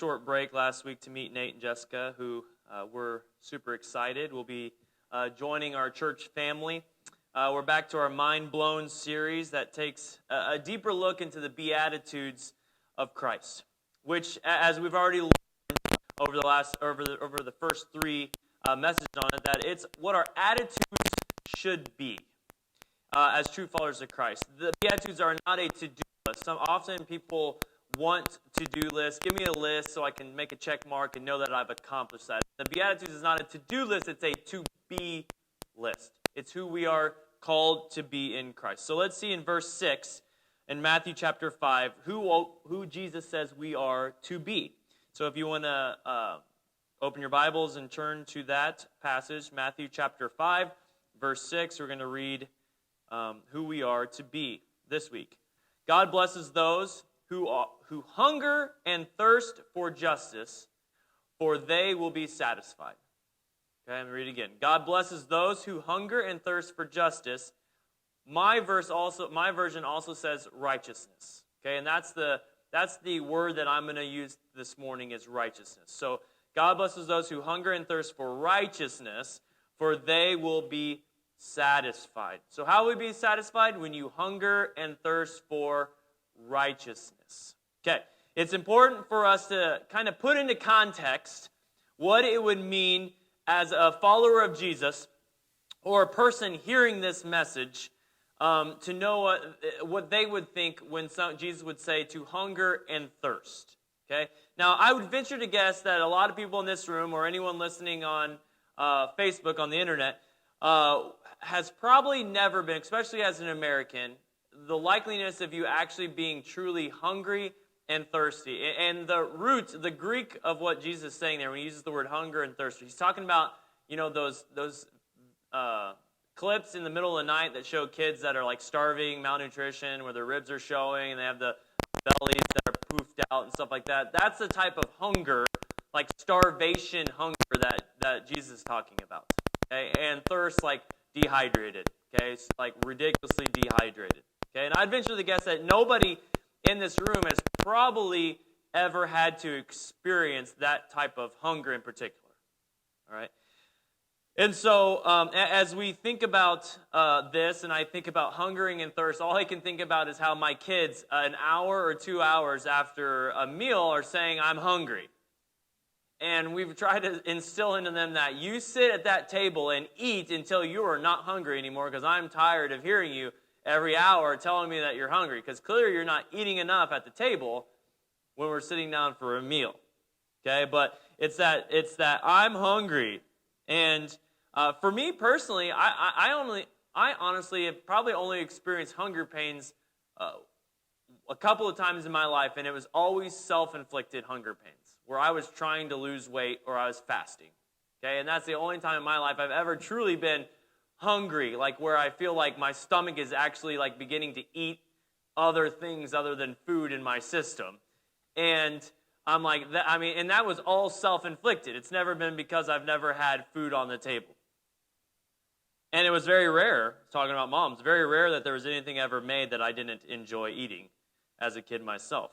short break last week to meet Nate and Jessica, who were super excited. We'll be joining our church family. We're back to our Mind Blown series that takes a deeper look into the Beatitudes of Christ, which, as we've already learned over the first three messages on it, that it's what our attitudes should be as true followers of Christ. The Beatitudes are not a to-do list. Often people want to-do lists. Give me a list so I can make a check mark and know that I've accomplished that. The Beatitudes is not a to-do list, it's a to-be list. It's who we are called to be in Christ. So let's see in verse 6 in Matthew chapter 5 who Jesus says we are to be. So if you want to open your Bibles and turn to that passage, Matthew chapter 5, verse 6, we're going to read who we are to be this week. God blesses those who hunger and thirst for justice, for they will be satisfied. Okay, let me read it again. God blesses those who hunger and thirst for justice. My version also says righteousness. Okay, and that's the word that I'm going to use this morning is righteousness. So God blesses those who hunger and thirst for righteousness, for they will be satisfied. So how will we be satisfied? When you hunger and thirst for righteousness. Okay, it's important for us to kind of put into context what it would mean as a follower of Jesus or a person hearing this message to know what they would think when Jesus would say to hunger and thirst. Okay, now I would venture to guess that a lot of people in this room or anyone listening on Facebook, on the internet, has probably never been, especially as an American, the likeliness of you actually being truly hungry and thirsty. And the Greek of what Jesus is saying there, when he uses the word hunger and thirst, he's talking about, those clips in the middle of the night that show kids that are like starving, malnutrition, where their ribs are showing, and they have the bellies that are poofed out and stuff like that. That's the type of hunger, like starvation hunger that Jesus is talking about. Okay? And thirst, like dehydrated. Okay, it's like ridiculously dehydrated. Okay, and I'd venture to guess that nobody in this room has probably ever had to experience that type of hunger in particular. All right? And so as we think about this, and I think about hungering and thirst, all I can think about is how my kids, an hour or 2 hours after a meal, are saying, "I'm hungry." And we've tried to instill into them that you sit at that table and eat until you are not hungry anymore, because I'm tired of hearing you every hour telling me that you're hungry, because clearly you're not eating enough at the table when we're sitting down for a meal. Okay, but it's that I'm hungry. And for me personally, I honestly have probably only experienced hunger pains a couple of times in my life, and it was always self-inflicted hunger pains, where I was trying to lose weight or I was fasting. Okay, and that's the only time in my life I've ever truly been hungry, like where I feel like my stomach is actually like beginning to eat other things other than food in my system. And I'm like, and that was all self-inflicted. It's never been because I've never had food on the table. And it was very rare, talking about moms, very rare that there was anything ever made that I didn't enjoy eating as a kid myself.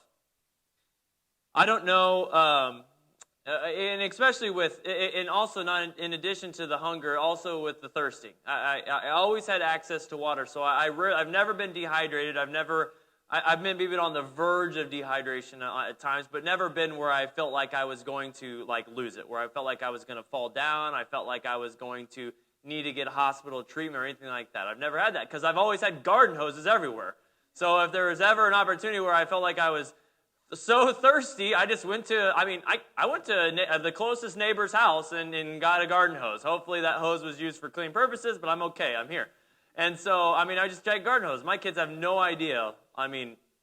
I don't know, and especially and also not in addition to the hunger, also with the thirsting. I always had access to water, so I've never been dehydrated. I've been even on the verge of dehydration at times, but never been where I felt like I was going to lose it, where I felt like I was going to fall down. I felt like I was going to need to get hospital treatment or anything like that. I've never had that because I've always had garden hoses everywhere. So if there was ever an opportunity where I felt like I was so thirsty, I just went to, I went to the closest neighbor's house and got a garden hose. Hopefully that hose was used for clean purposes, but I'm okay, I'm here. And so, I just tried garden hose. My kids have no idea.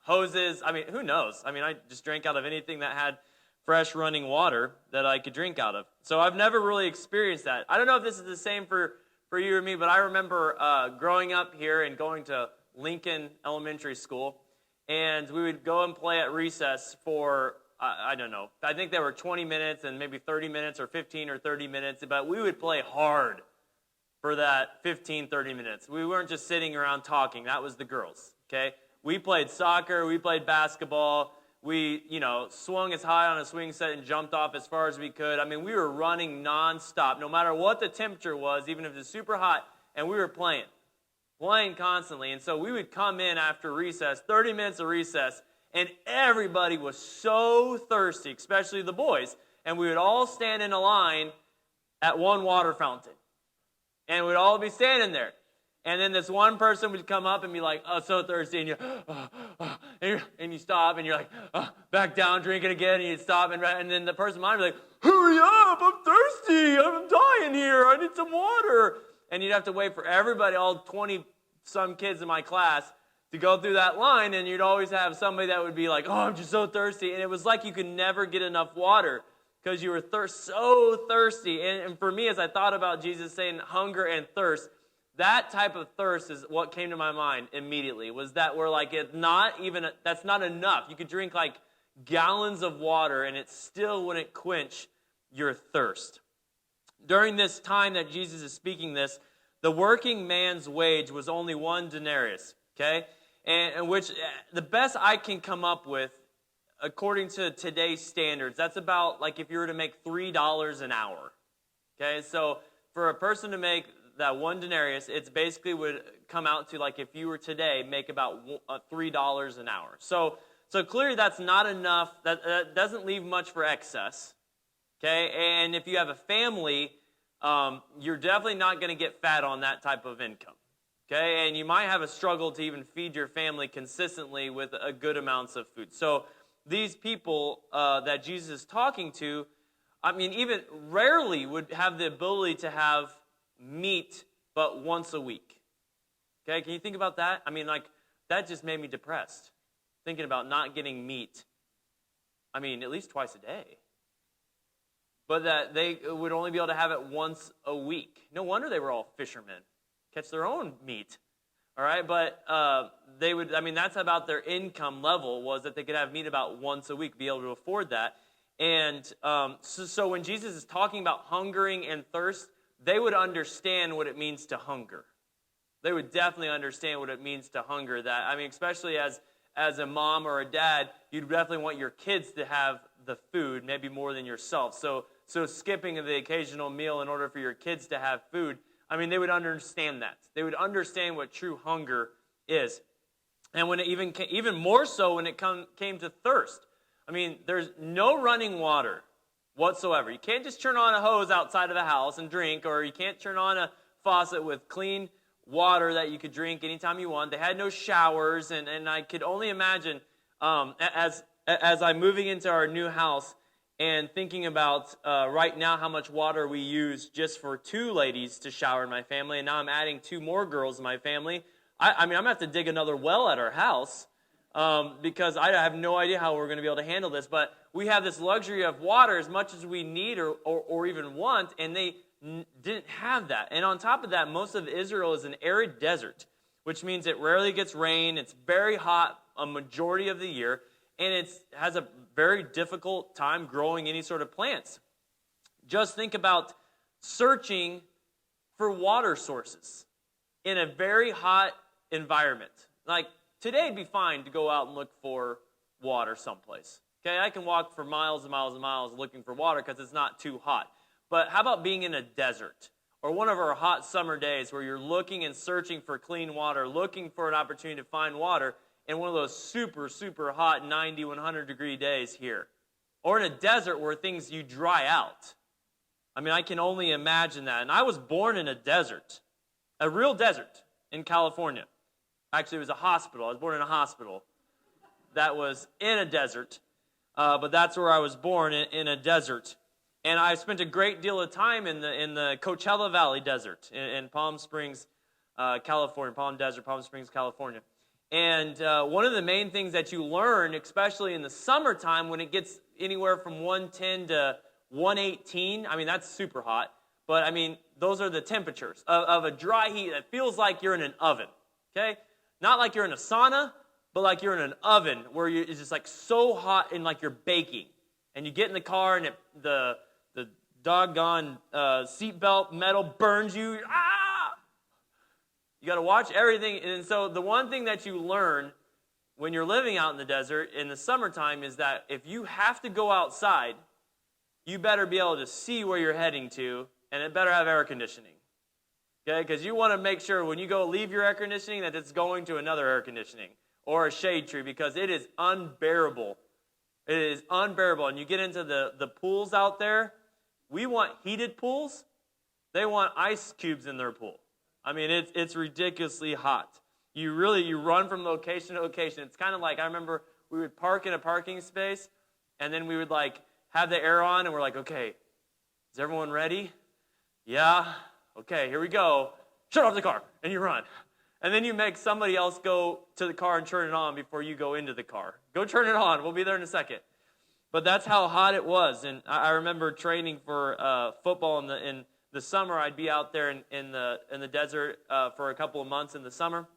Hoses, who knows? I just drank out of anything that had fresh running water that I could drink out of. So I've never really experienced that. I don't know if this is the same for you or me, but I remember growing up here and going to Lincoln Elementary School, and we would go and play at recess for, I don't know, I think there were 20 minutes and maybe 30 minutes or 15 or 30 minutes, but we would play hard for that 15, 30 minutes. We weren't just sitting around talking. That was the girls, okay? We played soccer, we played basketball, We, swung as high on a swing set and jumped off as far as we could. I mean, we were running nonstop, no matter what the temperature was, even if it was super hot, and we were playing constantly. And so we would come in after recess, 30 minutes of recess, and everybody was so thirsty, especially the boys. And we would all stand in a line at one water fountain. And we'd all be standing there. And then this one person would come up and be like, oh, so thirsty. And you stop, and you're like, back down, drink it again. And you'd stop, and then the person behind would be like, hurry up, I'm thirsty. I'm dying here. I need some water. And you'd have to wait for everybody, all 20-some kids in my class, to go through that line. And you'd always have somebody that would be like, oh, I'm just so thirsty. And it was like you could never get enough water because you were so thirsty. And for me, as I thought about Jesus saying hunger and thirst, that type of thirst is what came to my mind immediately, was that we're like, that's not enough. You could drink like gallons of water and it still wouldn't quench your thirst. During this time that Jesus is speaking this, the working man's wage was only 1 denarius, okay? And which, the best I can come up with, according to today's standards, that's about like if you were to make $3 an hour, okay? So for a person to make that 1 denarius, it's basically would come out to like if you were today make about $3 an hour. So clearly that's not enough. That doesn't leave much for excess. Okay, and if you have a family, you're definitely not going to get fat on that type of income. Okay, and you might have a struggle to even feed your family consistently with a good amounts of food. So these people that Jesus is talking to, I mean, even rarely would have the ability to have meat but once a week. Okay, can you think about that? I mean, like, that just made me depressed, thinking about not getting meat, I mean, at least twice a day. But that they would only be able to have it once a week. No wonder they were all fishermen. Catch their own meat. All right, but they would, I mean, that's about their income level, was that they could have meat about once a week, be able to afford that. And so when Jesus is talking about hungering and thirst, they would understand what it means to hunger. They would definitely understand what it means to hunger. That, I mean, especially as a mom or a dad, you'd definitely want your kids to have the food, maybe more than yourself. So skipping the occasional meal in order for your kids to have food, I mean, they would understand that. They would understand what true hunger is. And when it even more so when it came to thirst. I mean, there's no running water whatsoever. You can't just turn on a hose outside of the house and drink, or you can't turn on a faucet with clean water that you could drink anytime you want. They had no showers, and I could only imagine as I'm moving into our new house and thinking about right now how much water we use just for 2 ladies to shower in my family, and now I'm adding 2 more girls in my family. I mean, I'm going to have to dig another well at our house because I have no idea how we're going to be able to handle this, but we have this luxury of water as much as we need or even want, and they didn't have that. And on top of that, most of Israel is an arid desert, which means it rarely gets rain. It's very hot a majority of the year, and it has a very difficult time growing any sort of plants. Just think about searching for water sources in a very hot environment. Like, today it'd be fine to go out and look for water someplace. Okay, I can walk for miles and miles and miles looking for water because it's not too hot. But how about being in a desert or one of our hot summer days where you're looking and searching for clean water, looking for an opportunity to find water in one of those super, super hot 90, 100-degree days here? Or in a desert where you dry out. I mean, I can only imagine that. And I was born in a desert, a real desert in California. Actually, it was a hospital. I was born in a hospital that was in a desert. But that's where I was born, in a desert. And I spent a great deal of time in the Coachella Valley Desert in Palm Springs, California. Palm Springs, California. And one of the main things that you learn, especially in the summertime when it gets anywhere from 110 to 118, I mean, that's super hot. But, I mean, those are the temperatures of a dry heat that feels like you're in an oven, okay? Not like you're in a sauna, but like you're in an oven where it's just like so hot and like you're baking. And you get in the car and the doggone seatbelt metal burns you. Ah! You got to watch everything. And so the one thing that you learn when you're living out in the desert in the summertime is that if you have to go outside, you better be able to see where you're heading to, and it better have air conditioning. Okay? Because you want to make sure when you go leave your air conditioning that it's going to another air conditioning or a shade tree, because it is unbearable. It is unbearable. And you get into the pools out there, we want heated pools. They want ice cubes in their pool. I mean, it's ridiculously hot. You run from location to location. It's kind of like, I remember we would park in a parking space, and then we would like have the air on, and we're like, okay, is everyone ready? Yeah. Okay, here we go. Shut off the car, and you run. And then you make somebody else go to the car and turn it on before you go into the car. Go turn it on. We'll be there in a second. But that's how hot it was. And I remember training for football in the summer. I'd be out there in the desert for a couple of months in the summer.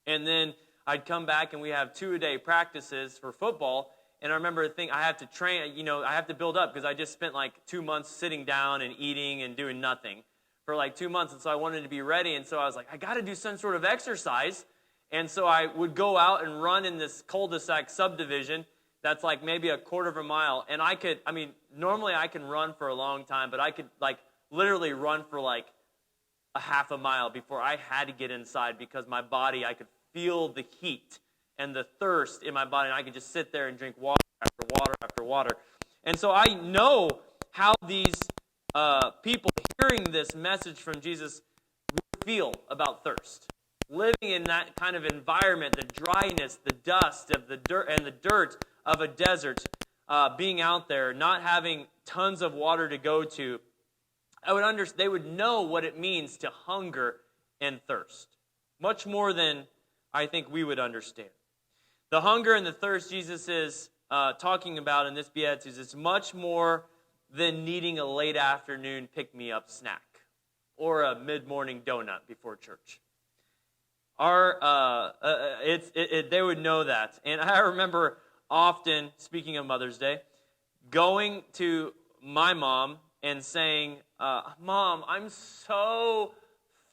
And then I'd come back, and we have 2-a-day practices for football. And I remember thinking, I have to train, I have to build up, because I just spent like 2 months sitting down and eating and doing nothing for like 2 months. And so I wanted to be ready. And so I was like, I got to do some sort of exercise. And so I would go out and run in this cul-de-sac subdivision that's like maybe a quarter of a mile. And normally I can run for a long time, but I could like literally run for like a half a mile before I had to get inside, because my body, I could feel the heat and the thirst in my body, and I could just sit there and drink water after water after water. And so I know how these people hearing this message from Jesus would feel about thirst. Living in that kind of environment, the dryness, the dust of the dirt and the dirt of a desert, being out there, not having tons of water to go to, they would know what it means to hunger and thirst, much more than I think we would understand. The hunger and the thirst Jesus is talking about in this Beatitudes is much more than needing a late afternoon pick-me-up snack or a mid-morning donut before church. They would know that. And I remember often, speaking of Mother's Day, going to my mom and saying, Mom, I'm so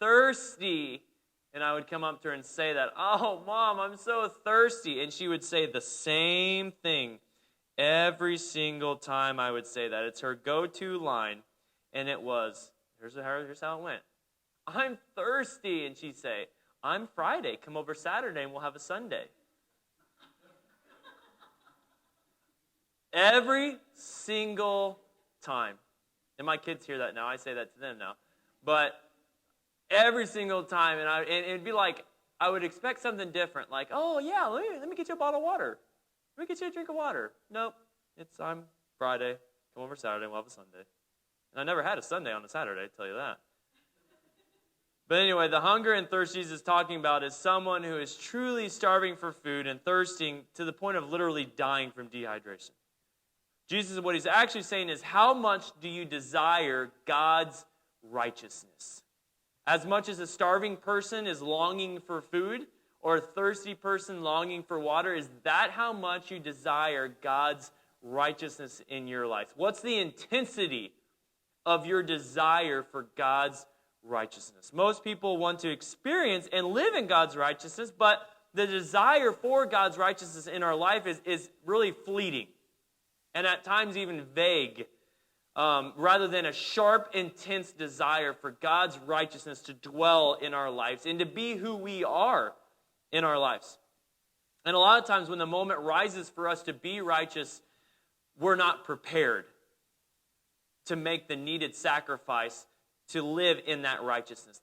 thirsty. And I would come up to her and say that, oh, Mom, I'm so thirsty. And she would say the same thing every single time I would say that. It's her go-to line. And it was, here's how it went. I'm thirsty. And she'd say, I'm Friday. Come over Saturday and we'll have a Sunday. Every single time. And my kids hear that now. I say that to them now. But every single time. And it'd be like, I would expect something different. Like, oh, yeah, let me get you a bottle of water. Let me get you a drink of water. Nope. I'm Friday. Come over Saturday and we'll have a Sunday. And I never had a Sunday on a Saturday, I tell you that. But anyway, the hunger and thirst Jesus is talking about is someone who is truly starving for food and thirsting to the point of literally dying from dehydration. Jesus, what he's actually saying is, how much do you desire God's righteousness? As much as a starving person is longing for food, or a thirsty person longing for water, is that how much you desire God's righteousness in your life? What's the intensity of your desire for God's righteousness? Most people want to experience and live in God's righteousness, but the desire for God's righteousness in our life is really fleeting, and at times even vague, rather than a sharp, intense desire for God's righteousness to dwell in our lives and to be who we are in our lives. And a lot of times when the moment rises for us to be righteous, we're not prepared to make the needed sacrifice to live in that righteousness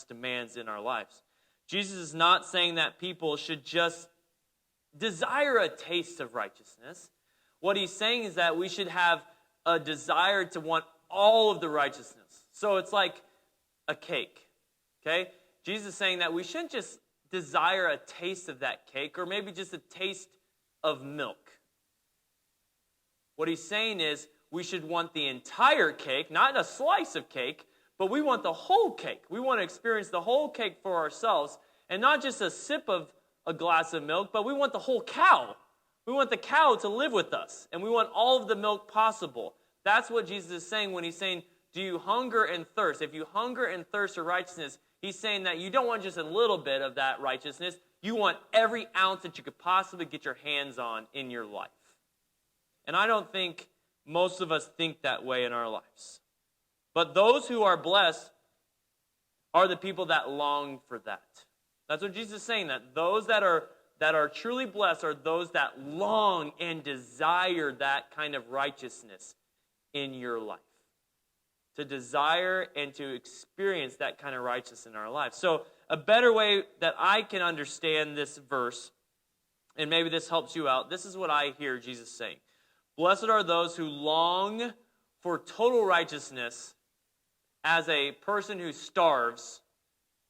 demands in our lives. Jesus is not saying that people should just desire a taste of righteousness. What he's saying is that we should have a desire to want all of the righteousness. So it's like a cake, okay? Jesus is saying that we shouldn't just desire a taste of that cake, or maybe just a taste of milk. What he's saying is we should want the entire cake, not a slice of cake, but we want the whole cake. We want to experience the whole cake for ourselves, and not just a sip of a glass of milk, but we want the whole cow. We want the cow to live with us, and we want all of the milk possible. That's what Jesus is saying when he's saying, do you hunger and thirst? If you hunger and thirst for righteousness, he's saying that you don't want just a little bit of that righteousness. You want every ounce that you could possibly get your hands on in your life. And I don't think most of us think that way in our lives. But those who are blessed are the people that long for that. That's what Jesus is saying, that those that are truly blessed are those that long and desire that kind of righteousness in your life. To desire and to experience that kind of righteousness in our life. So a better way that I can understand this verse, and maybe this helps you out, this is what I hear Jesus saying. Blessed are those who long for total righteousness as a person who starves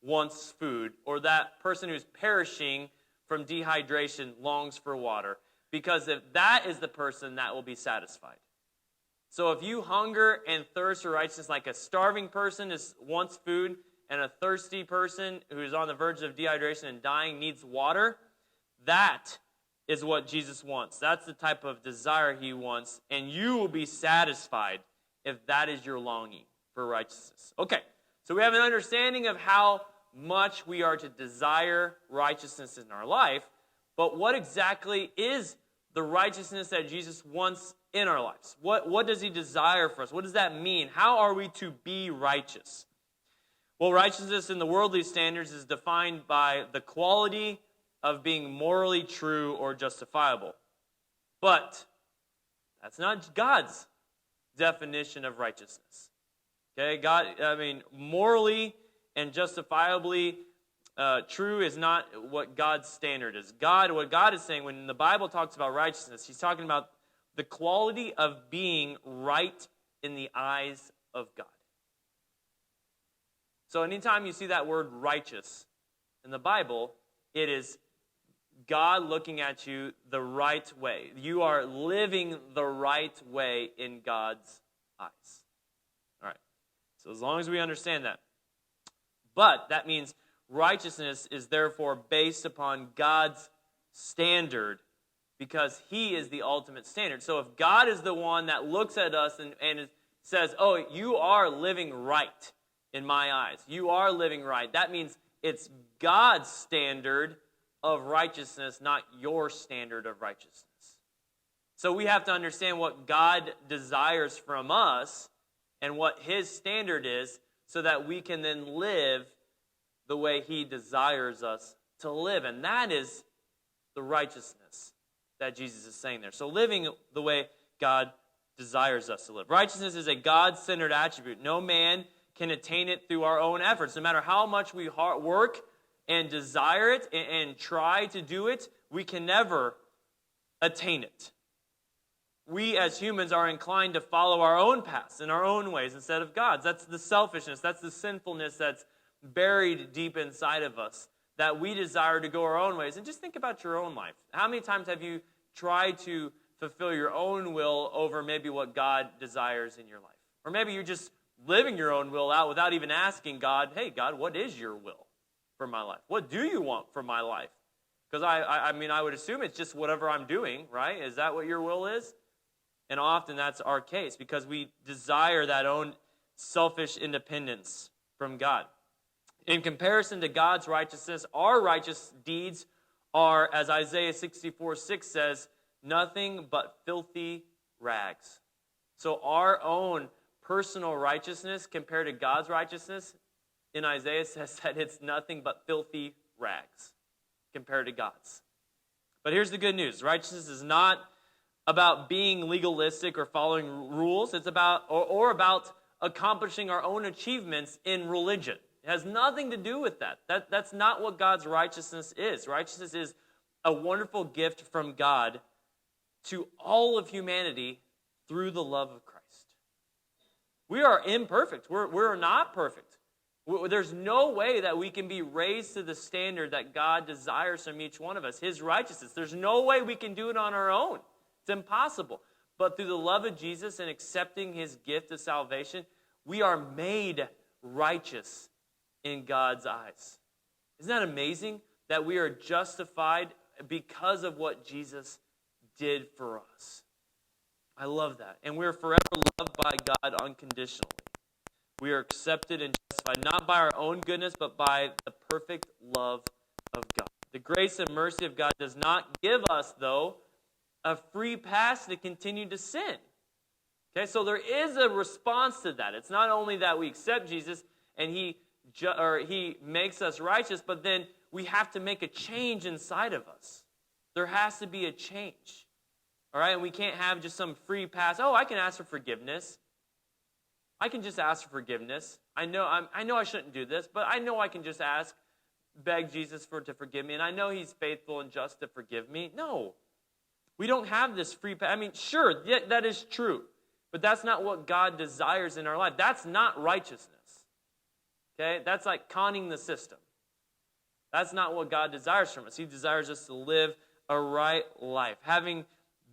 wants food, or that person who's perishing from dehydration longs for water. Because if that is the person, that will be satisfied. So if you hunger and thirst for righteousness like a starving person wants food, and a thirsty person who is on the verge of dehydration and dying needs water, that is what Jesus wants. That's the type of desire he wants, and you will be satisfied if that is your longing for righteousness. Okay, so we have an understanding of how much we are to desire righteousness in our life, but what exactly is the righteousness that Jesus wants in our lives? What does he desire for us? What does that mean? How are we to be righteous? Well, righteousness in the worldly standards is defined by the quality of being morally true or justifiable. But that's not God's definition of righteousness. Okay, morally and justifiably true is not what God's standard is. What God is saying when the Bible talks about righteousness, he's talking about the quality of being right in the eyes of God. So anytime you see that word righteous in the Bible, it is God looking at you the right way. You are living the right way in God's eyes. All right. So as long as we understand that. But that means righteousness is therefore based upon God's standard because he is the ultimate standard. So if God is the one that looks at us and says, oh, you are living right in my eyes. You are living right. That means it's God's standard of righteousness, not your standard of righteousness. So we have to understand what God desires from us and what his standard is so that we can then live the way he desires us to live. And that is the righteousness that Jesus is saying there. So living the way God desires us to live. Righteousness is a God-centered attribute. No man can attain it through our own efforts. No matter how much we work and desire it and try to do it, we can never attain it. We as humans are inclined to follow our own paths and our own ways instead of God's. That's the selfishness, that's the sinfulness that's buried deep inside of us, that we desire to go our own ways. And just think about your own life. How many times have you tried to fulfill your own will over maybe what God desires in your life? Or maybe you're just living your own will out without even asking God, hey, God, what is your will for my life? What do you want for my life? Because I would assume it's just whatever I'm doing, right? Is that what your will is? And often that's our case because we desire that own selfish independence from God. In comparison to God's righteousness, our righteous deeds are, as Isaiah 64:6 says, nothing but filthy rags. So our own personal righteousness compared to God's righteousness in Isaiah says that it's nothing but filthy rags compared to God's. But here's the good news. Righteousness is not about being legalistic or following rules. It's about or about accomplishing our own achievements in religion. It has nothing to do with that. That's not what God's righteousness is. Righteousness is a wonderful gift from God to all of humanity through the love of Christ. We are imperfect. We're not perfect. There's no way that we can be raised to the standard that God desires from each one of us, his righteousness. There's no way we can do it on our own. It's impossible. But through the love of Jesus and accepting his gift of salvation, we are made righteous in God's eyes. Isn't that amazing that we are justified because of what Jesus did for us? I love that. And we're forever loved by God unconditionally. We are accepted and justified not by our own goodness, but by the perfect love of God. The grace and mercy of God does not give us, though, a free pass to continue to sin. Okay, so there is a response to that. It's not only that we accept Jesus and he makes us righteous, but then we have to make a change inside of us. There has to be a change. All right, and we can't have just some free pass. Oh, I can ask for forgiveness. I can just ask for forgiveness. I know I shouldn't do this, but I know I can just beg Jesus to forgive me, and I know he's faithful and just to forgive me. No, we don't have this free pass. I mean, sure, that is true, but that's not what God desires in our life. That's not righteousness. Okay, that's like conning the system. That's not what God desires from us. He desires us to live a right life. Having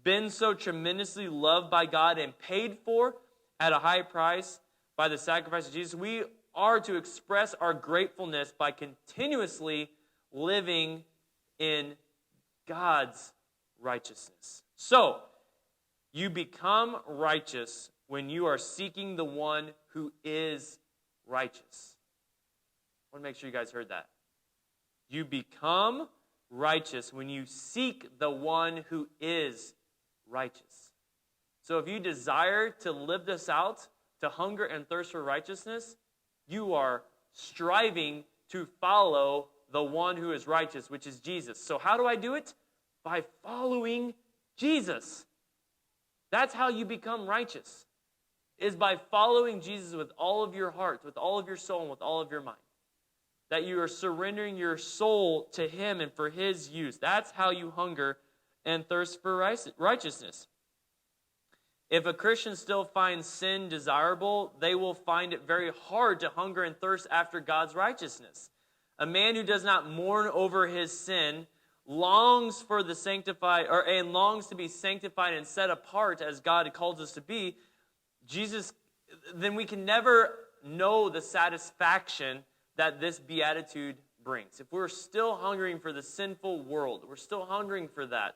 been so tremendously loved by God and paid for at a high price by the sacrifice of Jesus, we are to express our gratefulness by continuously living in God's righteousness. So, you become righteous when you are seeking the one who is righteous. I want to make sure you guys heard that. You become righteous when you seek the one who is righteous. So if you desire to live this out, to hunger and thirst for righteousness, you are striving to follow the one who is righteous, which is Jesus. So how do I do it? By following Jesus. That's how you become righteous, is by following Jesus with all of your heart, with all of your soul, and with all of your mind. That you are surrendering your soul to him and for his use. That's how you hunger and thirst for righteousness. If a Christian still finds sin desirable, they will find it very hard to hunger and thirst after God's righteousness. A man who does not mourn over his sin longs for the sanctified, and longs to be sanctified and set apart as God calls us to be. Then we can never know the satisfaction that this beatitude brings. If we're still hungering for the sinful world, we're still hungering for that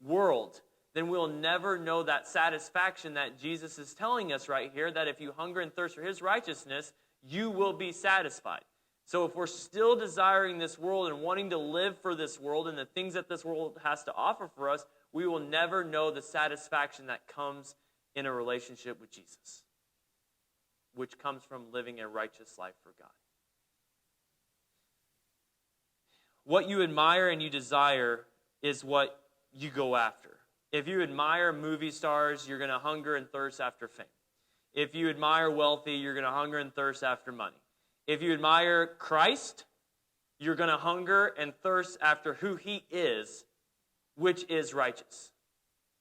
world, then we'll never know that satisfaction that Jesus is telling us right here, that if you hunger and thirst for his righteousness, you will be satisfied. So if we're still desiring this world and wanting to live for this world and the things that this world has to offer for us, we will never know the satisfaction that comes in a relationship with Jesus, which comes from living a righteous life for God. What you admire and you desire is what you go after. If you admire movie stars, you're going to hunger and thirst after fame. If you admire wealthy, you're going to hunger and thirst after money. If you admire Christ, you're going to hunger and thirst after who he is, which is righteous.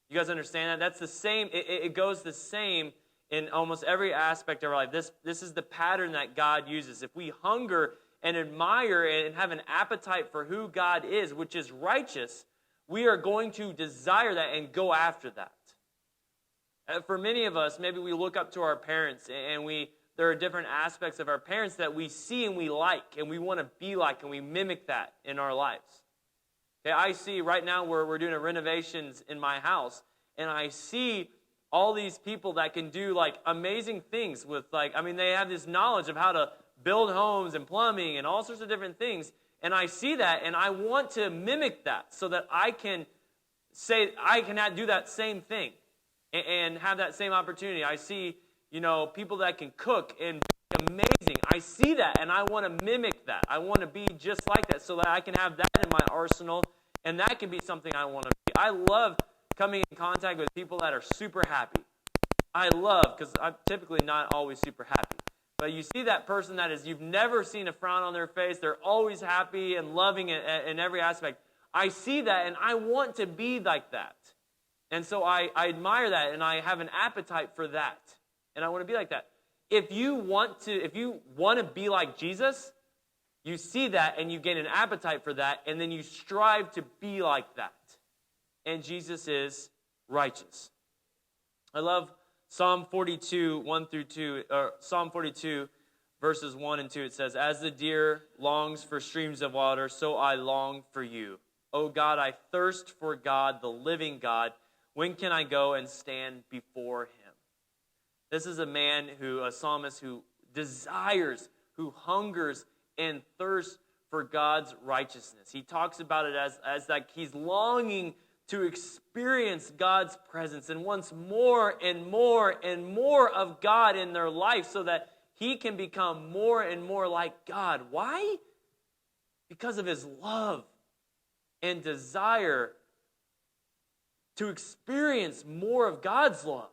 You guys understand that? That's the same. It goes the same in almost every aspect of our life. This is the pattern that God uses. If we hunger and admire and have an appetite for who God is, which is righteous, we are going to desire that and go after that. For many of us, maybe we look up to our parents and there are different aspects of our parents that we see and we like and we want to be like, and we mimic that in our lives. Okay, I see right now we're doing renovations in my house, and I see all these people that can do like amazing things with they have this knowledge of how to build homes and plumbing and all sorts of different things. And I see that, and I want to mimic that so that I can do that same thing and have that same opportunity. I see, people that can cook and be amazing. I see that, and I want to mimic that. I want to be just like that so that I can have that in my arsenal, and that can be something I want to be. I love coming in contact with people that are super happy. Because I'm typically not always super happy. But you see that person you've never seen a frown on their face. They're always happy and loving in every aspect. I see that, and I want to be like that. And so I admire that, and I have an appetite for that. And I want to be like that. If you want to be like Jesus, you see that, and you gain an appetite for that, and then you strive to be like that. And Jesus is righteous. I love Psalm 42, 1 through 2, or Psalm 42, verses 1 and 2, it says, "As the deer longs for streams of water, so I long for you. O God, I thirst for God, the living God. When can I go and stand before him?" This is a psalmist who desires, who hungers and thirsts for God's righteousness. He talks about it as like he's longing to experience God's presence and wants more and more and more of God in their life so that he can become more and more like God. Why? Because of his love and desire to experience more of God's love.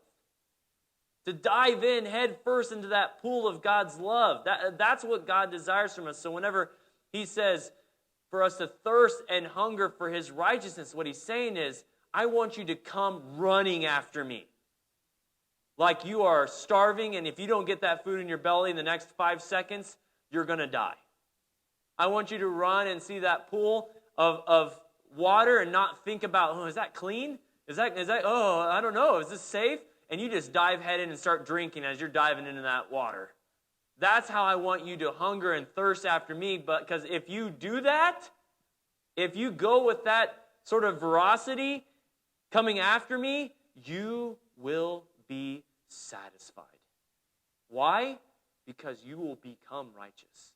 To dive in head first into that pool of God's love. That's what God desires from us. So whenever he says for us to thirst and hunger for his righteousness, what he's saying is, I want you to come running after me. Like you are starving, and if you don't get that food in your belly in the next 5 seconds, you're going to die. I want you to run and see that pool of water and not think about, oh, is that clean? Is that, oh, I don't know, is this safe? And you just dive head in and start drinking as you're diving into that water. That's how I want you to hunger and thirst after me. But because if you do that, if you go with that sort of veracity coming after me, you will be satisfied. Why? Because you will become righteous.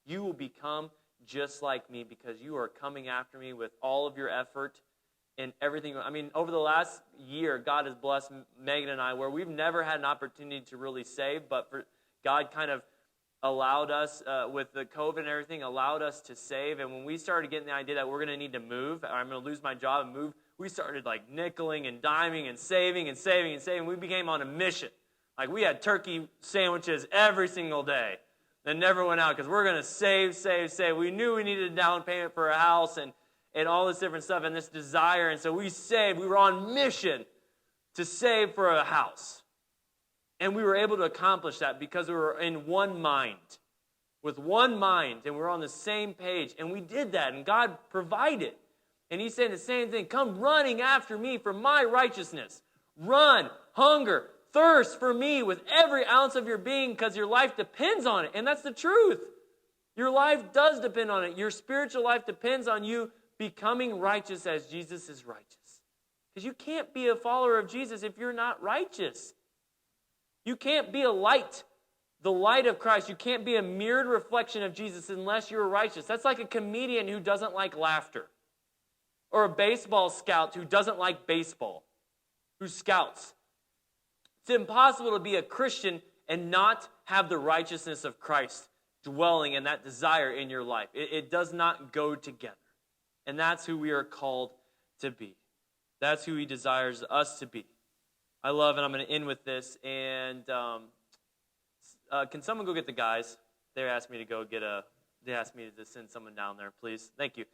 You will become just like me because you are coming after me with all of your effort and everything. I mean, over the last year, God has blessed Megan and I where we've never had an opportunity to really save, but God kind of allowed us, with the COVID and everything, allowed us to save. And when we started getting the idea that we're going to need to move, or I'm going to lose my job and move, we started like nickeling and diming and saving and saving and saving. We became on a mission. Like we had turkey sandwiches every single day that never went out because we're going to save, save, save. We knew we needed a down payment for a house and all this different stuff and this desire. And so we saved. We were on mission to save for a house. And we were able to accomplish that because we were in one mind. With one mind. And we were on the same page. And we did that. And God provided. And he's saying the same thing. Come running after me for my righteousness. Run, hunger, thirst for me with every ounce of your being because your life depends on it. And that's the truth. Your life does depend on it. Your spiritual life depends on you becoming righteous as Jesus is righteous. Because you can't be a follower of Jesus if you're not righteous. You can't be a light, the light of Christ. You can't be a mirrored reflection of Jesus unless you're righteous. That's like a comedian who doesn't like laughter. Or a baseball scout who doesn't like baseball, who scouts. It's impossible to be a Christian and not have the righteousness of Christ dwelling and that desire in your life. It does not go together. And that's who we are called to be. That's who he desires us to be. I love, and I'm going to end with this, and can someone go get the guys? They asked me to send someone down there, please. Thank you.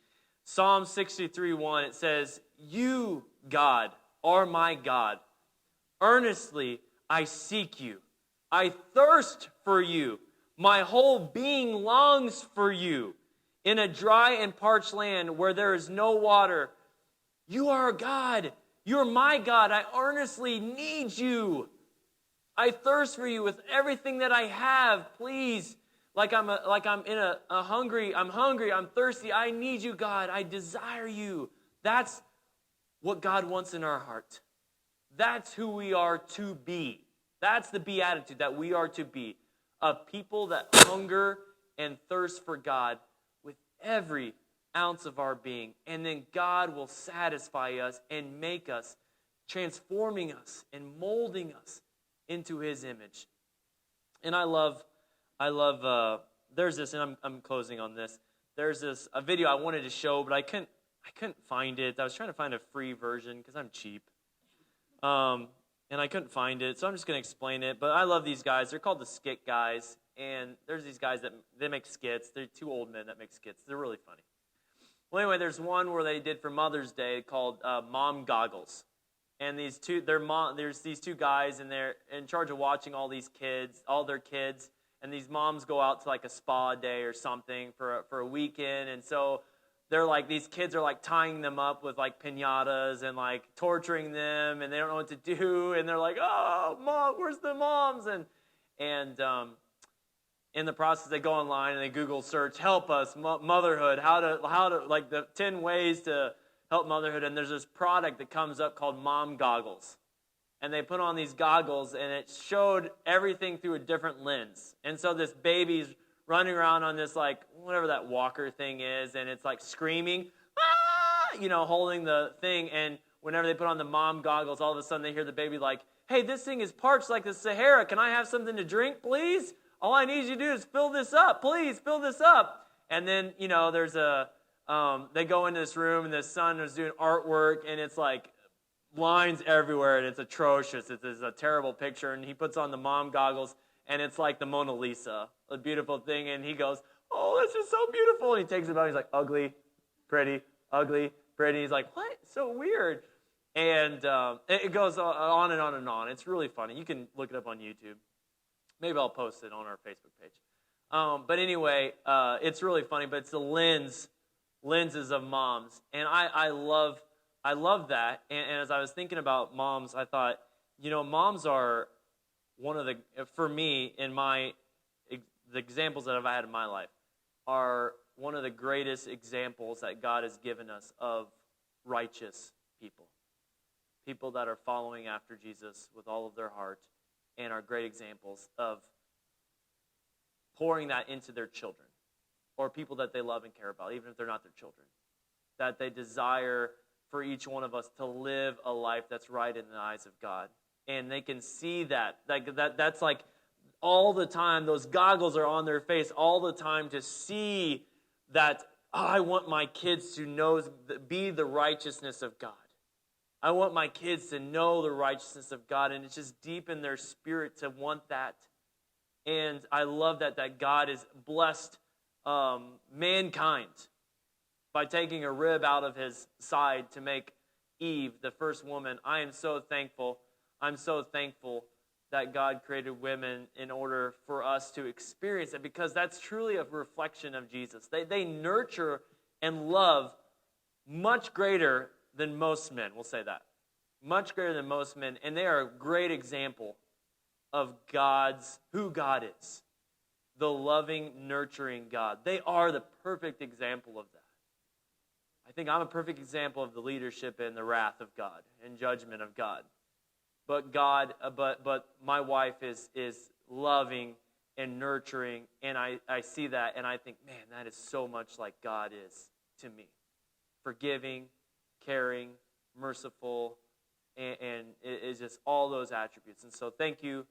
Psalm 63:1, it says, You, God, are my God. Earnestly I seek you. I thirst for you. My whole being longs for you. In a dry and parched land where there is no water, you are God. You're my God. I earnestly need you. I thirst for you with everything that I have. Please, I'm hungry. I'm hungry. I'm thirsty. I need you, God. I desire you. That's what God wants in our heart. That's who we are to be. That's the beatitude that we are to be. A people that hunger and thirst for God with every ounce of our being. And then God will satisfy us and make us, transforming us and molding us into his image. And I love, there's this, and I'm closing on this. There's a video I wanted to show, but I couldn't find it. I was trying to find a free version because I'm cheap. And I couldn't find it, so I'm just going to explain it. But I love these guys. They're called the Skit Guys. And there's these guys that they make skits. They're two old men that make skits. They're really funny. Well, anyway, there's one where they did for Mother's Day called Mom Goggles. And there's these two guys, and they're in charge of watching all their kids. And these moms go out to like a spa day or something for a weekend. And so they're like, these kids are like tying them up with like piñatas and like torturing them, and they don't know what to do. And they're like, oh, Mom, where's the moms? And in the process, they go online and they Google search, help us, motherhood, how to like the 10 ways to help motherhood. And there's this product that comes up called Mom Goggles. And they put on these goggles, and it showed everything through a different lens. And so this baby's running around on this, like, whatever that walker thing is, and it's like screaming, ah, holding the thing. And whenever they put on the mom goggles, all of a sudden they hear the baby like, hey, this thing is parched like the Sahara. Can I have something to drink, please? All I need you to do is fill this up. Please, fill this up. And then, there's they go into this room, and the son is doing artwork, and it's like lines everywhere, and it's atrocious. It's a terrible picture, and he puts on the mom goggles, and it's like the Mona Lisa, a beautiful thing, and he goes, oh, this is so beautiful, and he takes it out, he's like, ugly, pretty, ugly, pretty. He's like, what? So weird. And it goes on and on and on. It's really funny. You can look it up on YouTube. Maybe I'll post it on our Facebook page. But anyway, it's really funny, but it's the lenses of moms. And I love that. And as I was thinking about moms, I thought, moms are one of for me, the examples that I've had in my life, are one of the greatest examples that God has given us of righteous people. People that are following after Jesus with all of their heart, and are great examples of pouring that into their children, or people that they love and care about, even if they're not their children. That they desire for each one of us to live a life that's right in the eyes of God. And they can see that. That's like all the time, those goggles are on their face all the time to see that I want my kids to be the righteousness of God. I want my kids to know the righteousness of God, and it's just deep in their spirit to want that. And I love that God has blessed mankind by taking a rib out of his side to make Eve, the first woman. I am so thankful. I'm so thankful that God created women in order for us to experience it, because that's truly a reflection of Jesus. They nurture and love much greater than most men. We'll say that. Much greater than most men. And they are a great example of who God is. The loving, nurturing God. They are the perfect example of that. I think I'm a perfect example of the leadership and the wrath of God and judgment of God. But my wife is loving and nurturing, and I see that, and I think, man, that is so much like God is to me. Forgiving, caring, merciful, and it is just all those attributes. And so thank you,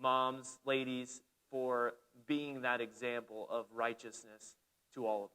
moms, ladies, for being that example of righteousness to all of us.